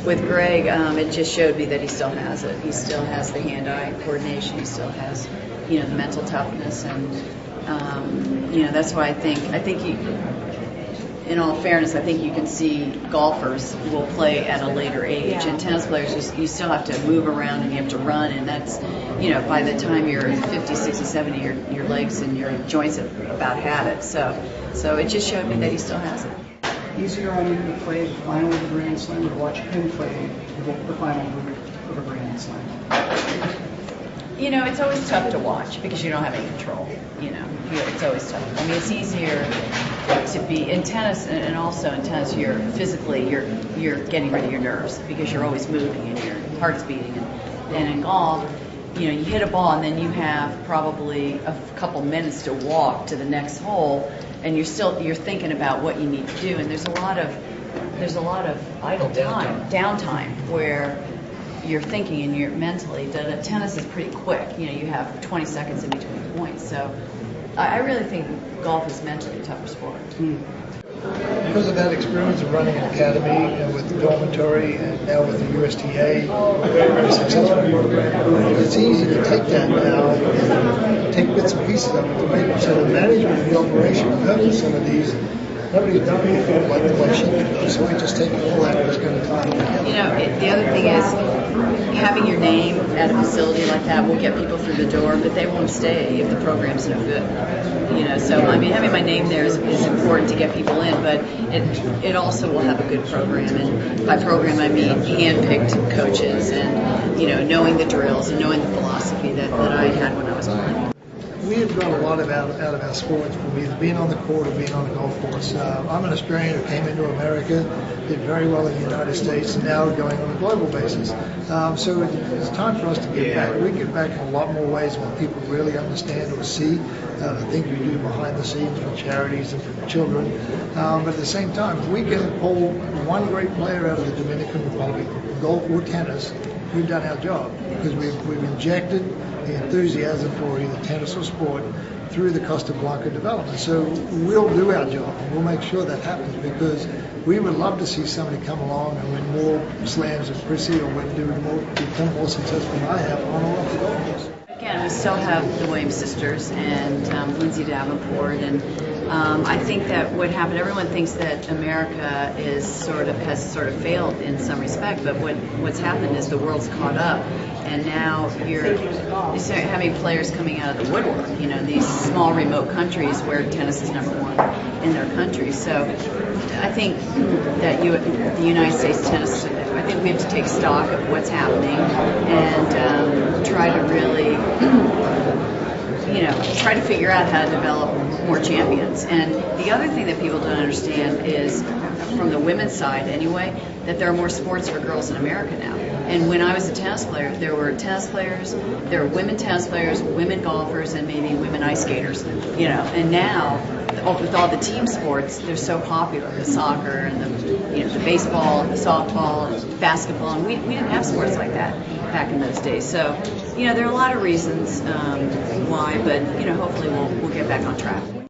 with Greg, it just showed me that he still has it. He still has the hand-eye coordination. He still has, the mental toughness, and that's why I think he, in all fairness, I think you can see golfers will play at a later age, and tennis players, you still have to move around and you have to run, and that's, by the time you're 50, 60, 70, your legs and your joints have about had it. So it just showed me that he still has it. Easier on you to play the final of a Grand Slam or to watch him play the final of a Grand Slam? It's always tough to watch because you don't have any control. It's always tough. I mean, it's easier to be in tennis, and also in tennis, you're getting rid of your nerves because you're always moving and your heart's beating. And in golf, you hit a ball and then you have probably a couple minutes to walk to the next hole, and you're thinking about what you need to do. And there's a lot of idle time, downtime, where you're thinking and you're mentally. Tennis is pretty quick. You have 20 seconds in between points. So I really think golf is mentally a tougher sport. Because of that experience of running an academy with the dormitory and now with the USTA, very, very successful program, it's easy to take that now and take bits and pieces of it to make it so the management of the operation of some of these, nobody's done it before like she did. So we just take all that and just kind of tie it together. The other thing is having your name at a facility like that will get people through the door, but they won't stay if the program's no good. So I mean, having my name there is important to get people in, but it also will have a good program. And by program, I mean hand-picked coaches and knowing the drills and knowing the philosophy that I had when I was playing. We have done a lot out of our sports, from either being on the court or being on the golf course. I'm an Australian who came into America, did very well in the United States, and now going on a global basis. So it's time for us to get back. We get back in a lot more ways when people really understand or see the things we do behind the scenes for charities and for children. But at the same time, if we can pull one great player out of the Dominican Republic, golf or tennis, we've done our job, because we've injected the enthusiasm for either tennis or sport through the Costablanca development. So we'll do our job, and we'll make sure that happens, because we would love to see somebody come along and win more slams than Chrissy, or become more successful than I have on or off the golf course. Again, we still have the Williams sisters and Lindsay Davenport, and I think that what happened, everyone thinks that America has sort of failed in some respect, but what's happened is the world's caught up, and now you're having players coming out of the woodwork, these small remote countries where tennis is number one in their country. So I think that the United States tennis, I think we have to take stock of what's happening and try to really try to figure out how to develop more champions. And the other thing that people don't understand is, from the women's side anyway, that there are more sports for girls in America now. And when I was a tennis player, there were tennis players, there were women tennis players, women golfers, and maybe women ice skaters. And now, with all the team sports, they're so popular, the soccer and the baseball, the softball, basketball, and we didn't have sports like that back in those days. So, there are a lot of reasons why, but hopefully we'll get back on track.